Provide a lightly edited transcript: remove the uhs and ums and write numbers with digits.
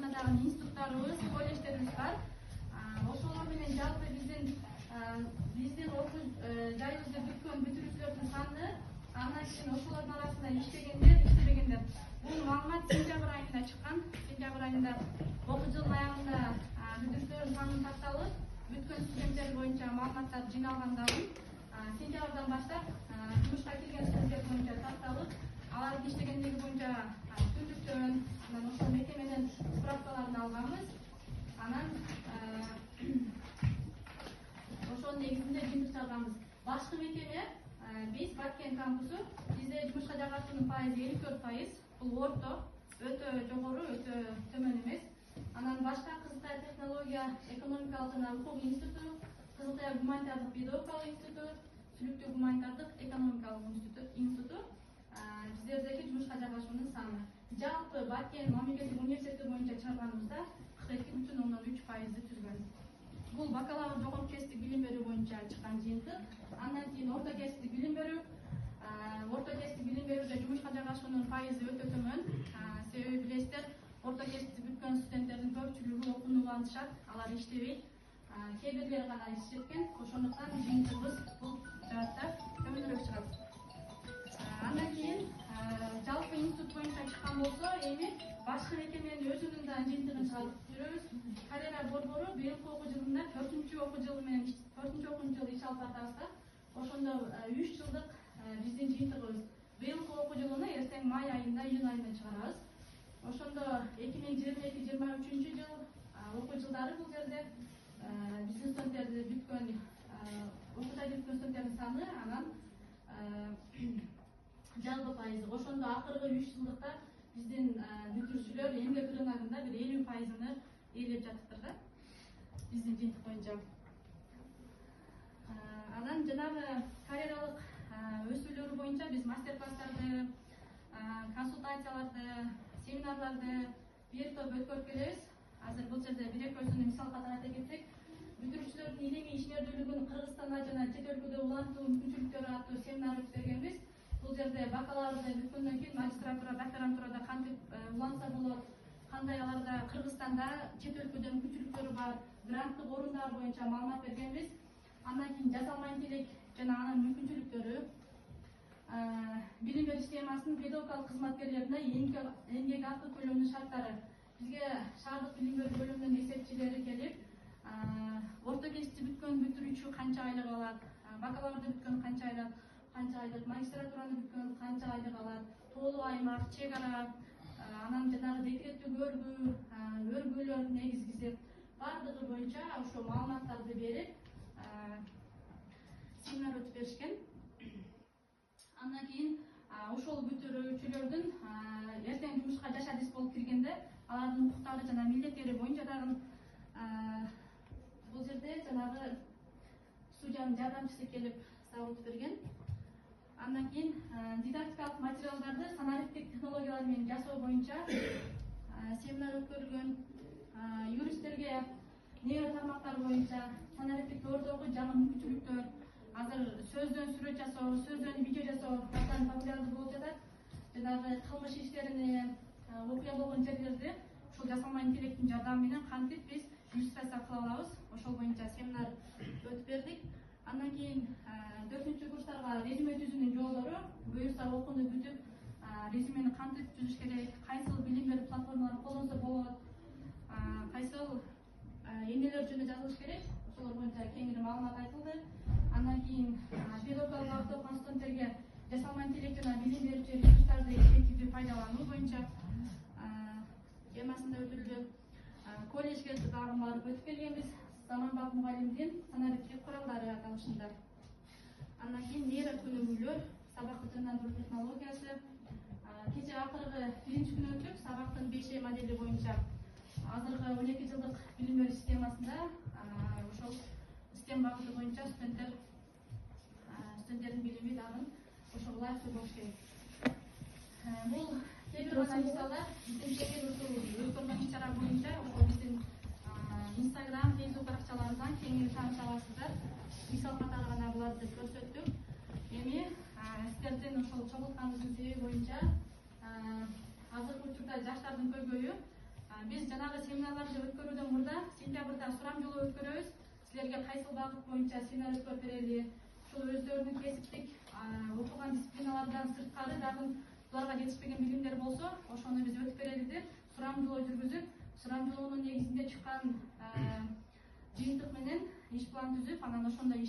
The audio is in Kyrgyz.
жана дагы институттарыбыз, колледждерибиз бар. Ошолор менен жалпы биздин окуу жайыбызда бүткөн бүтүрүүчүлөрдүн саны, андан кийин ошолордун арасында иштегендер, иштебегендер. Бул маалымат сентябрь айында чыккан. Сентябрь айында окуу жылынын аягында бүтүрүүчүлөрдүн саны такталып, бүткөн студенттер боюнча маалыматтар жиналгандан кийин сентябрдан баштап жумушка кирген студенттер боюнча такталып, алардын иштегендиги боюнча түздүктөн, анан ошол мекеменен справкаларын алганбыз. Анан ошонун негизинде жыйынтык чыгарганбыз. Башкы мекеме биз Баткен кампусу, бизде жумушка жайгашуунун пайызы 54%. Бул орто, өтө жогору, өтө төмөн эмес. Анан башка Кызылтая технология, экономикалык жана укук институту, Кызылтая гуманитардык педагогикалык институту, Сүлүктүү гуманитардык экономикалык институту биздердеги жумушка жайгашуунун саны. Жалпы Баткен мамлекеттик университети боюнча чыгарганыбызда 42,3%-ды түзгөн. Бул бакалавр жогорку кесиптик билим берүү боюнча чыккан жыйынтык. Андан кийин орто кесиптик билим берүү. Орто кесиптик билим берүүдө жумушка жайгашуунун пайызы өтө төмөн. Себеби билесиздер, орто кесипти бүткөн студенттердин көпчүлүгү окууну улантышат, алар иштебейт. Кээ бирлери гана иштеткен. Ошондуктан жыйынтыгыбыз бул жаатта төмөнүрөөк чыгат. Андан кийин жалпы институт боюнча чыккан болсо, эми башкы мекеменин өзүнүн да жыйынтыгын чыгарып жүрөбүз. Карьера борбору быйылкы окуу жылында 4-окуу жыл иш алып атабыз. Ошондо 3 жылдык биздин жыйынтыгыбыз. Быйылкы окуу жылуна эртең май айында, июнь айында чыгарабыз. Ошондо 2022-23 жыл окуу жылдары бул жерде биздин студенттерди бүткөн окуу жайда бүткөн студенттердин саны, анан жалпы пайызы. Ошондо акыркы 3 жылдыкта биздин бүтүрүүчүлөр эмгек рыногунда бир 50%-ны ээлеп жатыптыр да, биздин жыйынтык боюнча. Анан жанагы карьералык өсүүлөрү боюнча биз мастер-класстарды, консультацияларды, семинарларды бир топ өткөрүп келебиз. Азыр бул жерде бир-экөөсүн мисал катары айта кетсек, бүтүрүүчүлөрдүн илимий ишмердүүлүгүн Кыргызстанда жана чет өлкөдө улантуу мүмкүнчүлүктөрү аттуу семинар өтүп бергенбиз. Бул жерде бакалаврда бүткөндөн кийин магистратура, докторантурада кантип уланса болот, кандай аларда Кыргызстанда чет өлкөдө мүмкүнчүлүктөрү бар, гранттык орундар боюнча маалымат бергенбиз. Андан кийин жасалма интеллект жана анын мүмкүнчүлүктөрү, билим берүү системасынын педагогикалык кызматкерлерине эмгек акы төлөмүнүн шарттары. Бизге шаардык билим берүү бөлүмүнүн эсепчилери келип, орто кесипти бүткөн бүтүрүүчү канча айлык алат, бакалаврды бүткөн канча айлык, магистратураны бүткөн канча айлык алат, тоолуу аймак, чек ара, анан жанагы декреттүү өргүүлөр негизгиси бардыгы боюнча ошо маалыматтарды берип, семинар өтүп беришкен. Андан кийин ошол бүтүрүүчүлөрдүн эртең жумушка жаш адис болуп киргенде алардын укуктары жана милдеттери боюнча дагы бул жерде жанагы судьянын жардамчысы келип сабак берген. Андан кийин дидактикалык материалдарды санариптик технологиялар менен жасоо боюнча семинар өткөрүлгөн. Юристтерге нейро тармактар боюнча санариптик тоордогу жаңы мүмкүнчүлүктөр, азыр сөздөн сүрөт жасоо, сөздөн видео жасоо абдан популярдуу болуп жатат. Жанагы кылмыш иштерине, окуя болгон жерлерди ушул жасалма интеллекттин жардамы менен кантип биз иллюстрация кыла алабыз, ошол боюнча семинар өтүп бердик. Андан кийин 4-курстарга резюме түзүүнүн жолдору, буюрса окууну бүтүп, резюмени кантип түзүш керек, кайсыл билим берүү платформаларын колдонсо болот, кайсыл эмнелер жөнүндө жазылыш керек, ошолор боюнча кеңири маалымат айтылды. Андан кийин педагогикалык абакта окуган студенттерге жасалма интеллект жана билим берүүчү ресурстарды эффективдүү пайдалануу боюнча темасында өтүлдү. Колледжге дагы барып өтүп келгенбиз, заманбап мугалимдин санариптик куралдары аталышында. Андан кийин нейро көнүгүүлөр, сабакты жандандыруу технологиясы. Кечээ акыркы 1-күнү өттүк, сабактын 5 модели боюнча. Азыркы 12 жылдык билим берүү системасында ошол система багыты боюнча студенттердин билими дагы ошого ылайыктуу болуш керек. Бул кээ бир гана мисалдар, биздин кээ бир өткөргөн иш-чара боюнча ошол биздин Instagram, Facebook баракчаларынан кеңири тааныша аласыздар. Мисал катары гана буларды көрсөттүк. Эми сиздердин ошол чогултканыбыздын себеби боюнча азыркы учурда жаштардын көбөйү биз жанагы семинарларды өткөрүүдөн мурда сентябрда сурамжылоо өткөрөбүз. Силерге кайсыл багыт боюнча семинар өткөрүп берели, ушул өздөрүнүн кесиптик окуган дисциплиналардан сырткары дагы буларга жетишпеген билимдер болсо, ошону биз өтүп берели деп сурамжылоо жүргүзүп, сурамжылоонун негизинде чыккан жыйынтык менен иш план түзүп, анан ошондой иш